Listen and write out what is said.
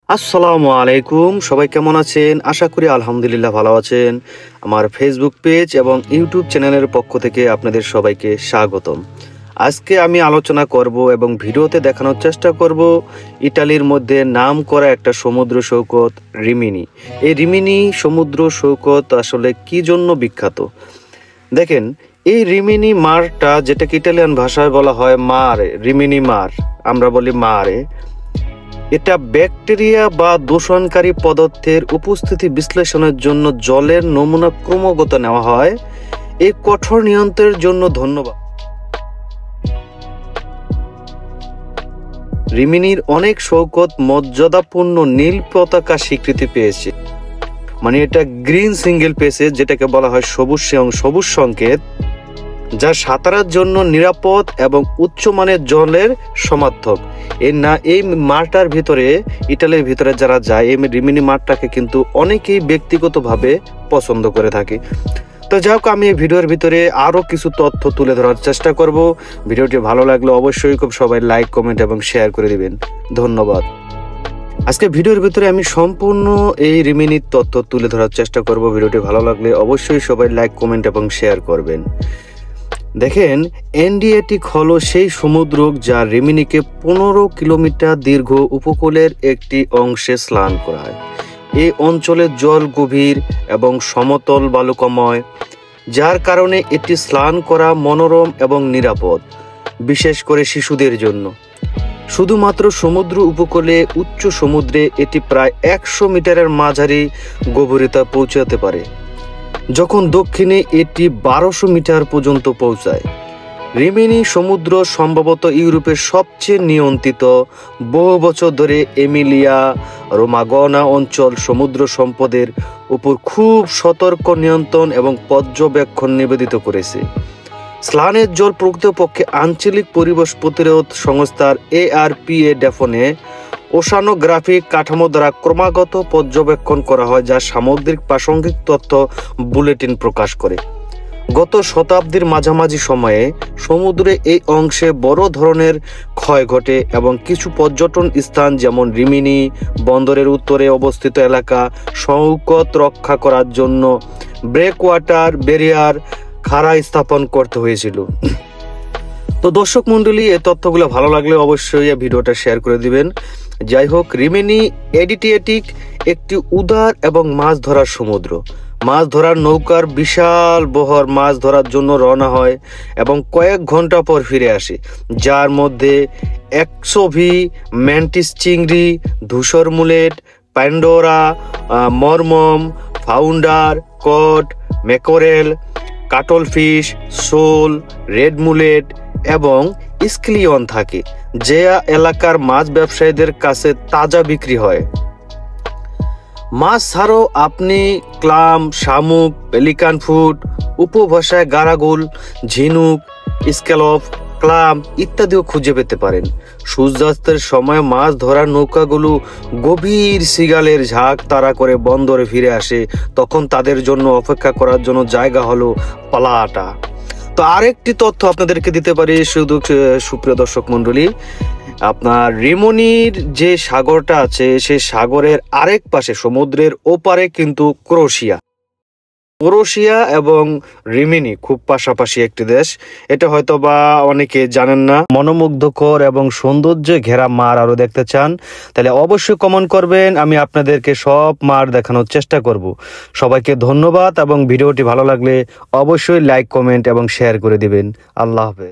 আসসালামু আলাইকুম, সবাই কেমন আছেন? আশা করি আলহামদুলিল্লাহ ভালো আছেন। আমার ফেসবুক পেজ এবং ইউটিউব চ্যানেলের পক্ষ থেকে আপনাদের সবাইকে স্বাগতম। আজকে আমি আলোচনা করব এবং ভিডিওতে দেখানোর চেষ্টা করব ইটালির মধ্যে নামকরা একটা সমুদ্র সৈকত রিমিনি। এই রিমিনি সমুদ্র সৈকত আসলে কি জন্য বিখ্যাত? দেখেন, এই রিমিনি মারটা, যেটাকে ইটালিয়ান ভাষায় বলা হয় মারে, রিমিনি মার, আমরা বলি মারে। এটা ব্যাকটেরিয়া বা দূষণকারী পদার্থের উপস্থিতি বিশ্লেষণের জন্য জলের নমুনা ক্রমাগত নেওয়া হয়। এই কঠোর নিয়ন্ত্রণের জন্য ধন্যবাদ। রিমিনির অনেক সৈকত মর্যাদাপূর্ণ নীল পতাকা স্বীকৃতি পেয়েছে, মানে এটা গ্রিন সিঙ্গেল পেসেজ, যেটাকে বলা হয় সবুজ সংকেত, যা সাঁতারের জন্য নিরাপদ এবং উচ্চমানের জলের সমার্থক। এই মাঠটার ভিতরে, ইটালির ভিতরে যারা যায়, এই রিমিনি মাঠটাকে কিন্তু অনেকেই ব্যক্তিগতভাবে পছন্দ করে থাকে। তো যাই হোক, আমি এই ভিডিওর ভিতরে আরও কিছু তথ্য তুলে ধরার চেষ্টা করব। ভিডিওটি ভালো লাগলে অবশ্যই খুব সবাই লাইক, কমেন্ট এবং শেয়ার করে দিবেন। ধন্যবাদ। আজকে ভিডিওর ভিতরে আমি সম্পূর্ণ এই রিমিনির তথ্য তুলে ধরার চেষ্টা করব। ভিডিওটি ভালো লাগলে অবশ্যই সবাই লাইক, কমেন্ট এবং শেয়ার করবেন। দেখেন, অ্যাড্রিয়াটিক হলো সেই সমুদ্র যা রিমিনিকে 15 কিলোমিটার দীর্ঘ উপকূলের একটি অংশে স্নান করায়। এই অঞ্চলের জল গভীর এবং সমতল বালুকাময়, যার কারণে এটি স্নান করা মনোরম এবং নিরাপদ, বিশেষ করে শিশুদের জন্য। শুধুমাত্র সমুদ্র উপকূলে, উচ্চ সমুদ্রে এটি প্রায় 100 মিটারের মাঝারি গভীরতা পৌঁছাতে পারে, যখন দক্ষিণে এটি 1200 মিটার পর্যন্ত পৌঁছায়। রিমিনি সমুদ্র সম্ভবত ইউরোপের সবচেয়ে নিয়ন্ত্রিত, বহু বছর ধরে এমিলিয়া রোমাগনা অঞ্চল সমুদ্র সম্পদের উপর খুব সতর্ক নিয়ন্ত্রণ এবং পর্যবেক্ষণ নিবেদিত করেছে। স্নানের জল প্রকৃতপক্ষে আঞ্চলিক পরিবেশ প্রতিরোধ সংস্থার ARPA ডেফনে ওশানোগ্রাফিক কাঠামো দ্বারা ক্রমাগত পর্যবেক্ষণ করা হয়, যা সামুদ্রিক প্রাসঙ্গিক তথ্য বুলেটিন প্রকাশ করে। গত শতাব্দীর মাঝামাঝি সময়ে সমুদ্রে এই অংশে বড় ধরনের ক্ষয় ঘটে এবং কিছু পর্যটন স্থান, যেমন রিমিনি বন্দরের উত্তরে অবস্থিত এলাকা, সৈকত রক্ষা করার জন্য ব্রেকওয়াটার ব্যারিয়ার খাড়া স্থাপন করতে হয়েছিল। তো দর্শক মন্ডলী, এই তথ্যগুলো ভালো লাগলে অবশ্যই এই ভিডিওটা শেয়ার করে দিবেন। যাই হোক, রিমিনি অ্যাড্রিয়াটিক একটি উদার এবং মাছ ধরার সমুদ্র। মাছ ধরার নৌকার বিশাল বহর মাছ ধরার জন্য রওনা হয় এবং কয়েক ঘন্টা পর ফিরে আসে, যার মধ্যে এক্সোভি, ম্যান্টিস চিংড়ি, ধূসর মুলেট, প্যান্ডোরা, মরমম, ফাউন্ডার, কড, ম্যাকরেল, কাটল ফিশ, শোল, রেড মুলেট এবং স্কিলিয়ন থাকে, যে এলাকার মাছ ব্যবসায়ীদের কাছে তাজা বিক্রি হয়। মাছ ছাড়াও আপনি ক্লাম, শামুক, পেলিকান ফুড, উপভাষায় গারাগুল, ঝিনুক, স্ক্যালপ, ক্লাম ইত্যাদিও খুঁজে পেতে পারেন। সূর্যাস্তের সময় মাছ ধরার নৌকাগুলো গভীর সিগালের ঝাঁক তাড়া করে বন্দরে ফিরে আসে। তখন তাদের জন্য অপেক্ষা করার জন্য জায়গা হলো পালাটা। তো আরেকটি তথ্য আপনাদেরকে দিতে পারি, শুধু সুপ্রিয় দর্শক মন্ডলী, আপনার রিমিনির যে সাগরটা আছে, সেই সাগরের আরেক পাশে, সমুদ্রের ওপারে কিন্তু ক্রোয়েশিয়া এবং রিমিনি খুব পাশাপাশি একটি দেশ। এটা হয়তো বা অনেকে জানেন না। মনোমুগ্ধকর এবং সৌন্দর্যে ঘেরা মার আরো দেখতে চান, তাহলে অবশ্যই কমেন্ট করবেন। আমি আপনাদেরকে সব মার দেখানোর চেষ্টা করব। সবাইকে ধন্যবাদ এবং ভিডিওটি ভালো লাগলে অবশ্যই লাইক, কমেন্ট এবং শেয়ার করে দিবেন। আল্লাহ হাফেজ।